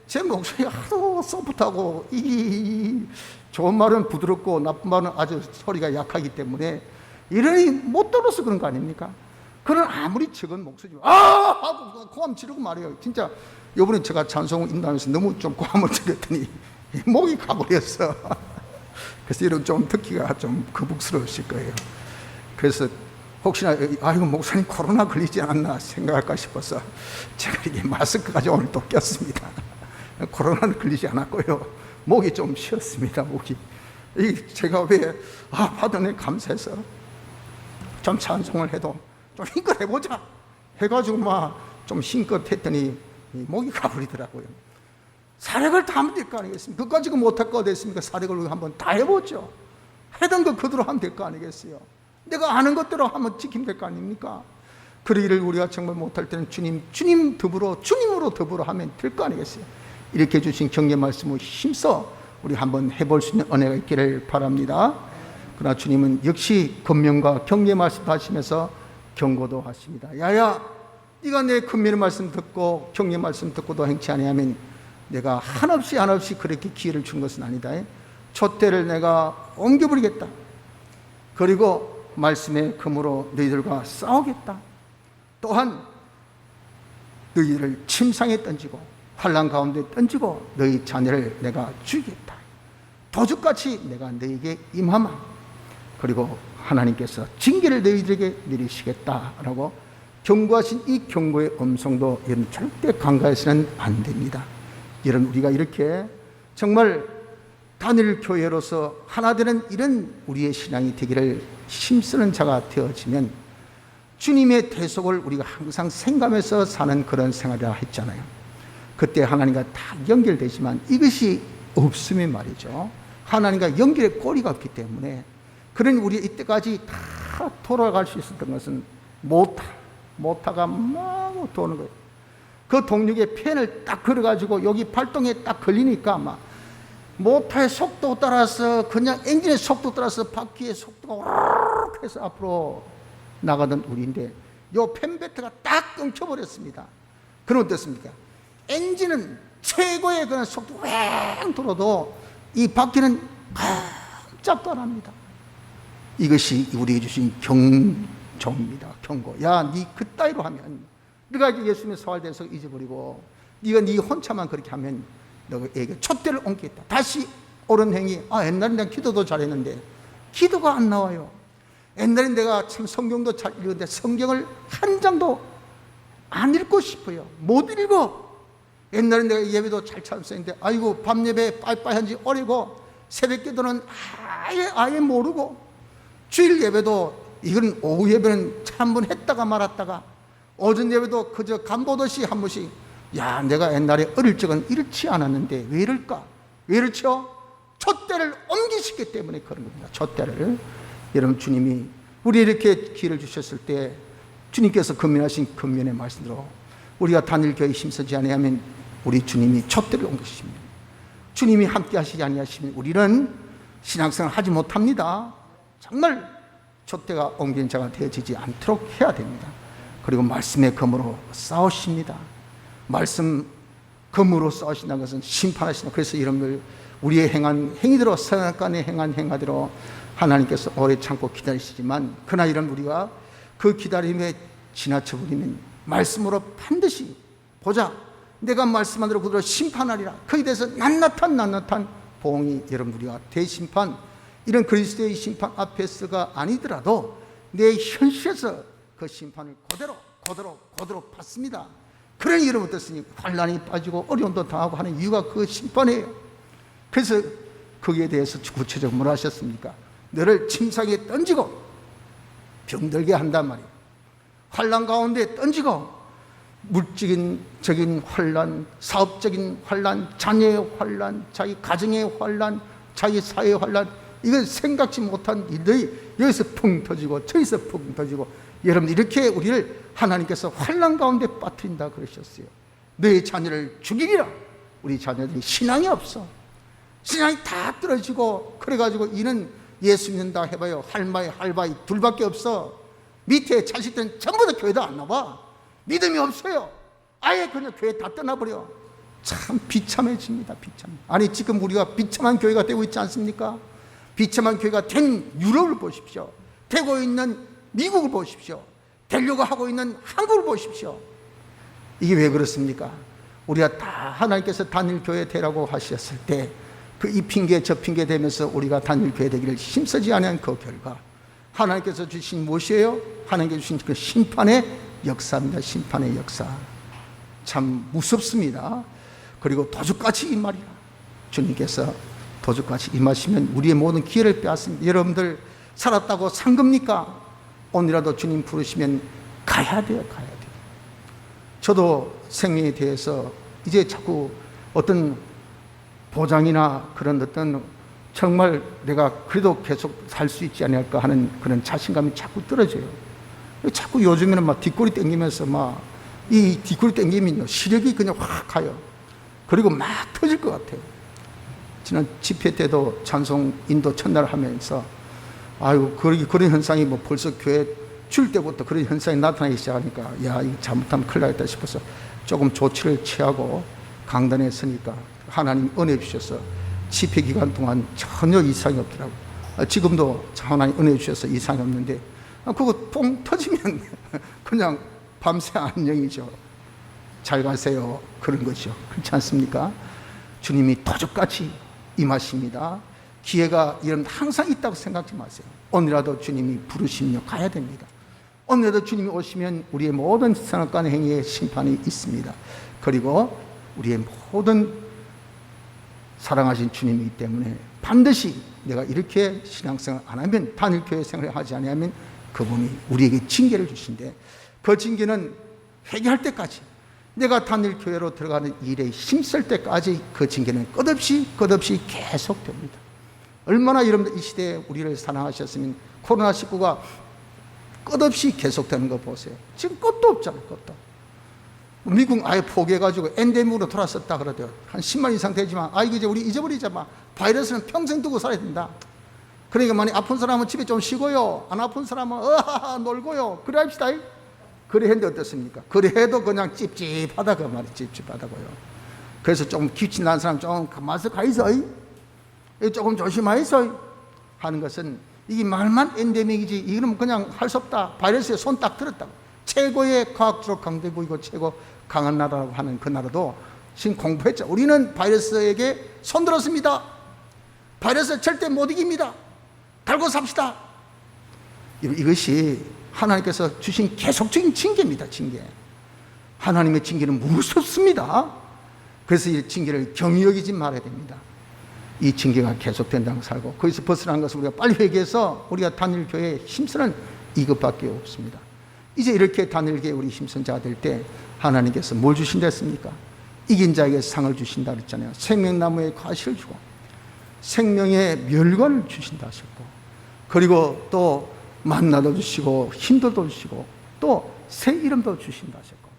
제 목소리가 하도 소프트하고 좋은 말은 부드럽고 나쁜 말은 아주 소리가 약하기 때문에 이러니 못 들어서 그런 거 아닙니까? 그런 아무리 적은 목소리 하고 고함 지르고 말이에요. 진짜 요번에 제가 찬송을 인도하면서 너무 좀 고함을 지르더니 목이 가버렸어. 그래서 이런 좀 듣기가 좀 거북스러우실 거예요. 그래서 혹시나 이거 목사님 코로나 걸리지 않았나 생각할까 싶어서 제가 이게 마스크까지 오늘 또 꼈습니다. 코로나는 걸리지 않았고요. 목이 좀 쉬었습니다. 목이. 제가 왜 받은 애 감사해서 좀 찬송을 해도 좀 힘껏 해보자 해가지고 좀 힘껏 했더니 목이 가버리더라고요. 사력을 다 하면 될 거 아니겠습니까? 그까지 못할 거 어딨습니까? 사력을 한번 다 해보죠. 해던 거 그대로 하면 될 거 아니겠어요? 내가 아는 것대로 하면 지키면 될 거 아닙니까? 그러기를 우리가 정말 못할 때는 주님으로 더불어 하면 될 거 아니겠어요? 이렇게 주신 격려 말씀을 힘써 우리 한번 해볼 수 있는 은혜가 있기를 바랍니다. 그러나 주님은 역시 권면과 격려 말씀 하시면서 경고도 하십니다. 야야, 네가 내 권면의 말씀 듣고 격려 말씀 듣고도 행치 아니하면 내가 한없이 그렇게 기회를 준 것은 아니다. 촛대를 내가 옮겨버리겠다. 그리고 말씀의 금으로 너희들과 싸우겠다. 또한 너희들을 침상에 던지고 환난 가운데 던지고 너희 자녀를 내가 죽이겠다. 도둑같이 내가 너희에게 임하마. 그리고 하나님께서 징계를 너희들에게 내리시겠다라고 경고하신 이 경고의 음성도 여러분 절대 간과해서는 안 됩니다. 여러분 우리가 이렇게 정말 단일 교회로서 하나 되는 이런 우리의 신앙이 되기를 힘쓰는 자가 되어지면 주님의 대속을 우리가 항상 생각하면서 사는 그런 생활이라 했잖아요. 그때 하나님과 다 연결되지만 이것이 없으면 말이죠, 하나님과 연결의 꼬리가 없기 때문에 그런 우리 이때까지 다 돌아갈 수 있었던 것은 모타가 막 도는 거예요. 그 동력의 펜을 딱 걸어가지고 여기 발동에 딱 걸리니까 막 모타의 속도 따라서 그냥 엔진의 속도 따라서 바퀴의 속도가 오르륵 해서 앞으로 나가던 우리인데 요 펜베트가 딱 끊겨버렸습니다. 그럼 어떻습니까? 엔진은 최고의 그런 속도 왱 돌아도 이 바퀴는 깜짝도 안 합니다. 이것이 우리에게 주신 경종입니다. 경고. 야, 니 그따위로 하면, 네가 예수님의 소활대에서 잊어버리고 네가 네 혼자만 그렇게 하면 너에게 촛대를 옮기겠다. 다시 옳은 행위. 옛날에 내가 기도도 잘했는데 기도가 안 나와요. 옛날에 내가 참 성경도 잘 읽었는데 성경을 한 장도 안 읽고 싶어요. 못 읽어. 옛날에 내가 예배도 잘 참석했는데 아이고 밤 예배 빠이빠이한지 오래고 새벽 기도는 아예 모르고 주일 예배도 이건 오후 예배는 한 번 했다가 말았다가 오전 예배도 그저 간보듯이 한 번씩, 야, 내가 옛날에 어릴 적은 이렇지 않았는데 왜 이럴까? 왜 이렇죠? 촛대를 옮기시기 때문에 그런 겁니다. 촛대를. 여러분, 주님이 우리 이렇게 기회를 주셨을 때 주님께서 건면하신 건면의 말씀대로 우리가 단일교회에 힘쓰지 아니하면 우리 주님이 촛대를 옮기십니다. 주님이 함께 하시지 아니하시면 우리는 신앙생활 하지 못합니다. 정말 촛대가 옮긴 자가 되어지지 않도록 해야 됩니다. 그리고 말씀의 검으로 싸우십니다. 말씀 검으로 싸우신다는 것은 심판하신다. 그래서 이런 걸 우리의 행한 행위대로, 선악간에 행한 행하대로 하나님께서 오래 참고 기다리시지만, 그러나 이런 우리가 그 기다림에 지나쳐버리면 말씀으로 반드시 보자, 내가 말씀한 대로 그대로 심판하리라. 거기에 대해서 낱낱한 보응이 여러분 우리가 대심판, 이런 그리스도의 심판 앞에서가 아니더라도 내 현실에서 그 심판을 그대로 받습니다. 그러니 여러분 어떻습니까? 환난이 빠지고 어려움도 당하고 하는 이유가 그 심판이에요. 그래서 거기에 대해서 구체적으로 뭐라 하셨습니까? 너를 침상에 던지고 병들게 한단 말이에요. 환난 가운데 던지고 물질적인 환난, 사업적인 환난, 자녀의 환난, 자기 가정의 환난, 자기 사회의 환난, 이건 생각지 못한 일들이 여기서 펑 터지고 저기서 펑 터지고, 여러분 이렇게 우리를 하나님께서 환난 가운데 빠뜨린다 그러셨어요. 너의 자녀를 죽이리라. 우리 자녀들이 신앙이 없어. 신앙이 다 떨어지고, 그래가지고 이는 예수 믿는다 해봐요. 할바이 둘밖에 없어. 밑에 자식들은 전부 다 교회도 안 나와. 믿음이 없어요. 아예 그냥 교회 다 떠나버려. 참 비참해집니다. 비참. 아니 지금 우리가 비참한 교회가 되고 있지 않습니까? 비참한 교회가 된 유럽을 보십시오. 되고 있는 미국을 보십시오. 되려고 하고 있는 한국을 보십시오. 이게 왜 그렇습니까? 우리가 다 하나님께서 단일교회 되라고 하셨을 때 그 이 핑계 저 핑계 대면서 우리가 단일교회 되기를 힘쓰지 않은 그 결과 하나님께서 주신 무엇이에요? 하나님께서 주신 그 심판의 역사입니다. 심판의 역사. 참 무섭습니다. 그리고 도둑같이 임하리라. 주님께서 도둑같이 임하시면 우리의 모든 기회를 빼앗습니다. 여러분들 살았다고 산 겁니까? 오늘이라도 주님 부르시면 가야 돼요. 저도 생명에 대해서 이제 자꾸 어떤 보장이나 그런 어떤 정말 내가 그래도 계속 살 수 있지 않을까 하는 그런 자신감이 자꾸 떨어져요. 자꾸 요즘에는 막 뒷골이 땡기면서 막 이 뒷골이 땡기면 시력이 그냥 확 가요. 그리고 막 터질 것 같아요. 지난 집회 때도 찬송 인도 첫날 하면서 아유 그런 현상이 뭐 벌써 교회 줄 때부터 그런 현상이 나타나기 시작하니까 야 이거 잘못하면 큰일 나겠다 싶어서 조금 조치를 취하고 강단에 서니까 하나님 은혜 주셔서 집회 기간 동안 전혀 이상이 없더라고요. 지금도 하나님 은혜 주셔서 이상이 없는데 그거 뽕 터지면 그냥 밤새 안녕이죠. 잘 가세요. 그런 거죠. 그렇지 않습니까? 주님이 도둑같이 임하십니다. 기회가 이런 항상 있다고 생각하지 마세요. 오늘이라도 주님이 부르시면 가야 됩니다. 오늘이라도 주님이 오시면 우리의 모든 선악간 행위의 심판이 있습니다. 그리고 우리의 모든 사랑하신 주님이기 때문에 반드시 내가 이렇게 신앙생활 안 하면, 단일교회 생활을 하지 않으면 그분이 우리에게 징계를 주신대. 그 징계는 회개할 때까지, 내가 단일교회로 들어가는 일에 힘쓸 때까지 그 징계는 끝없이 계속됩니다. 얼마나 여러분들 이 시대에 우리를 사랑하셨으면 코로나19가 끝없이 계속되는 거 보세요. 지금 끝도 없잖아요. 끝도. 미국 아예 포기해가지고 엔데믹으로 돌아섰다 그러대요. 한 10만 이상 되지만 이제 우리 잊어버리자. 바이러스는 평생 두고 살아야 된다. 그러니까 만약 아픈 사람은 집에 좀 쉬고요, 안 아픈 사람은 놀고요, 그래 합시다. 그래 했는데 어떻습니까? 그래 해도 그냥 찝찝하다 그 말이 찝찝하다고요. 그래서 조금 기침 난 사람 좀 가만히 가 있어, 조금 조심하이소 하는 것은, 이게 말만 엔데믹이지 이거는 그냥 할 수 없다. 바이러스에 손 딱 들었다고. 최고의 과학적으로 강대국이고 최고 강한 나라라고 하는 그 나라도 지금 공부했죠. 우리는 바이러스에게 손 들었습니다. 바이러스 절대 못 이깁니다. 달고 삽시다. 이것이 하나님께서 주신 계속적인 징계입니다. 징계. 하나님의 징계는 무섭습니다. 그래서 이 징계를 경히 여기지 말아야 됩니다. 이 징계가 계속된다고 살고, 거기서 벗어나는 것을 우리가 빨리 회개해서 우리가 단일교회에 힘쓰는 이것밖에 없습니다. 이제 이렇게 단일교회에 우리 힘쓴 자가 될 때 하나님께서 뭘 주신다 했습니까? 이긴 자에게 상을 주신다 그랬잖아요. 생명나무에 과실을 주고 생명의 멸관을 주신다 하셨고, 그리고 또 만나도 주시고 힘도 주시고 또 새 이름도 주신다 하셨고,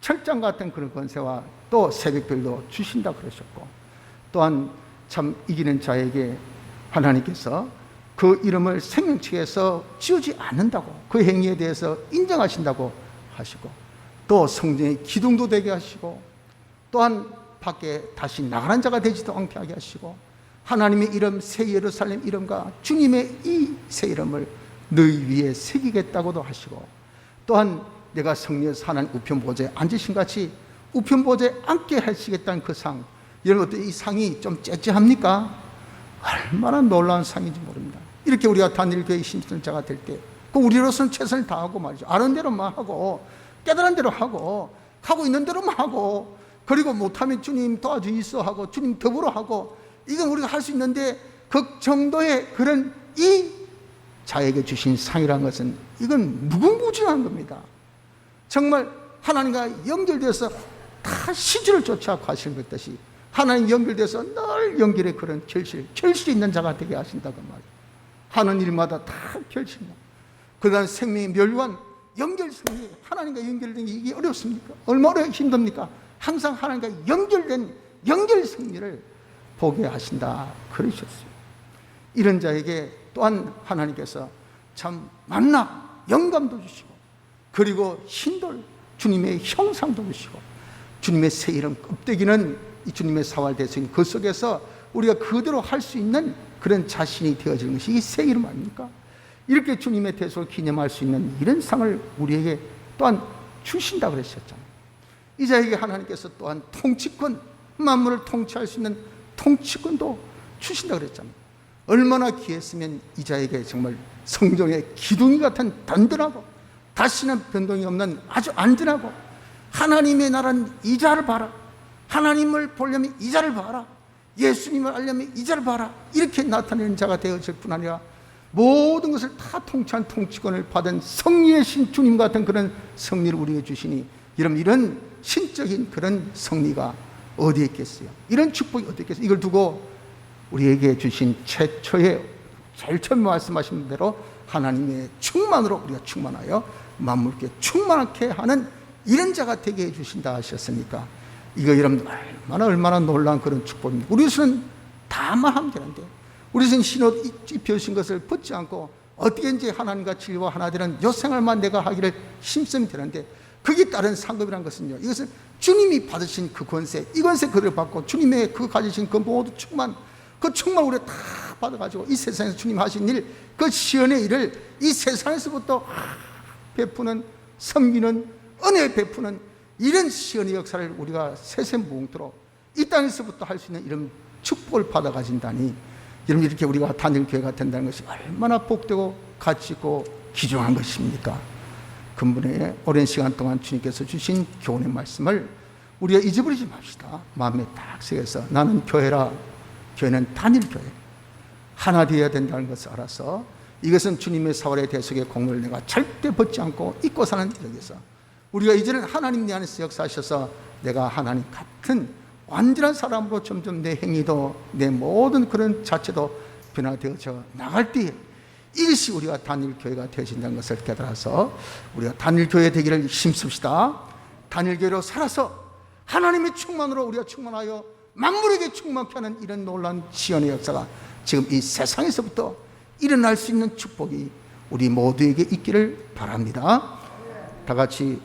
철장 같은 그런 권세와 또 새벽별도 주신다 그러셨고, 또한 참 이기는 자에게 하나님께서 그 이름을 생명책에서 지우지 않는다고, 그 행위에 대해서 인정하신다고 하시고, 또 성령의 기둥도 되게 하시고, 또한 밖에 다시 나가는 자가 되지도 않게 하게 하시고, 하나님의 이름 새 예루살렘 이름과 주님의 이 새 이름을 너희 위에 새기겠다고도 하시고, 또한 내가 성령에서 하나님 우편보좌에 앉으신 같이 우편보좌에 앉게 하시겠다는 그 상, 여러분 이 상이 좀 째째합니까? 얼마나 놀라운 상인지 모릅니다. 이렇게 우리가 단일교회의 힘쓰는 자가 될 때, 그 우리로서는 최선을 다하고 말이죠. 아는 대로만 하고 깨달은 대로 하고 있는 대로만 하고, 그리고 못하면 주님 도와주이소 하고 주님 더불어 하고, 이건 우리가 할 수 있는데, 그 정도의 그런 이 자에게 주신 상이라는 것은 이건 무궁무진한 겁니다. 정말 하나님과 연결돼서 다 시주를 쫓아 가시는 것 같이 하나님 연결돼서 늘 연결의 그런 결실이 있는 자가 되게 하신다고 말이에요. 하는 일마다 다 결실입니다. 그다음 생명의 멸관, 연결성이 하나님과 연결된 게 이게 어렵습니까? 얼마나 힘듭니까? 항상 하나님과 연결된 연결 승리를 보게 하신다 그러셨어요. 이런 자에게 또한 하나님께서 참 만나 영감도 주시고, 그리고 신돌 주님의 형상도 주시고, 주님의 새 이름 껍데기는 이 주님의 사활 대성이 그 속에서 우리가 그대로 할 수 있는 그런 자신이 되어지는 것이 이 새 이름 아닙니까? 이렇게 주님의 대속을 기념할 수 있는 이런 상을 우리에게 또한 주신다 그러셨잖아요. 이 자에게 하나님께서 또한 통치권, 만물을 통치할 수 있는 통치권도 주신다 그랬잖아요. 얼마나 귀했으면 이 자에게 정말 성령의 기둥이 같은 든든하고 다시는 변동이 없는 아주 안전하고, 하나님의 나라는 이 자를 봐라, 하나님을 보려면 이 자를 봐라, 예수님을 알려면 이 자를 봐라, 이렇게 나타내는 자가 되어질 뿐 아니라 모든 것을 다 통치한 통치권을 받은 성리의 신 주님 같은 그런 성리를 우리에게 주시니, 여러분 이런 신적인 그런 성리가 어디에 있겠어요? 이런 축복이 어디에 있겠어요? 이걸 두고 우리에게 주신 최초의 제일 처음 말씀하신 대로 하나님의 충만으로 우리가 충만하여 만물께 충만하게 하는 이런 자가 되게 해주신다 하셨으니까, 이거 여러분 얼마나 놀라운 그런 축복입니다. 우리는 다만 하면 되는데, 우리는 신옷 입혀주신 것을 벗지 않고 어떻게든지 하나님과 진리와 하나 되는 요 생활만 내가 하기를 힘쓰면 되는데, 거기에 따른 상급이라는 것은요, 이것은 주님이 받으신 그 권세, 이 권세 그대로 받고 주님의 그 가지신 그 모두 충만, 그 충만 우리가 다 받아가지고 이 세상에서 주님 하신 일, 그 시연의 일을 이 세상에서부터 베푸는, 섬기는, 은혜 베푸는 이런 시연의 역사를 우리가 세세무궁토록 이 땅에서부터 할 수 있는 이런 축복을 받아 가진다니, 여러분 이렇게 우리가 단일교회가 된다는 것이 얼마나 복되고 가치 있고 귀중한 것입니까? 근본에 오랜 시간 동안 주님께서 주신 교훈의 말씀을 우리가 잊어버리지 맙시다. 마음에 딱 새겨서 나는 교회라, 교회는 단일교회, 하나 되어야 된다는 것을 알아서 이것은 주님의 사활의 대속의 공로를 내가 절대 벗지 않고 잊고 사는 여기서 우리가 이제는 하나님 내 안에서 역사하셔서 내가 하나님 같은 완전한 사람으로 점점 내 행위도 내 모든 그런 자체도 변화되어져 나갈 때에 이것이 우리가 단일교회가 되어진다는 것을 깨달아서 우리가 단일교회 되기를 힘씁시다. 단일교회로 살아서 하나님의 충만으로 우리가 충만하여 만물에게 충만케 하는 이런 놀라운 지연의 역사가 지금 이 세상에서부터 일어날 수 있는 축복이 우리 모두에게 있기를 바랍니다. 다 같이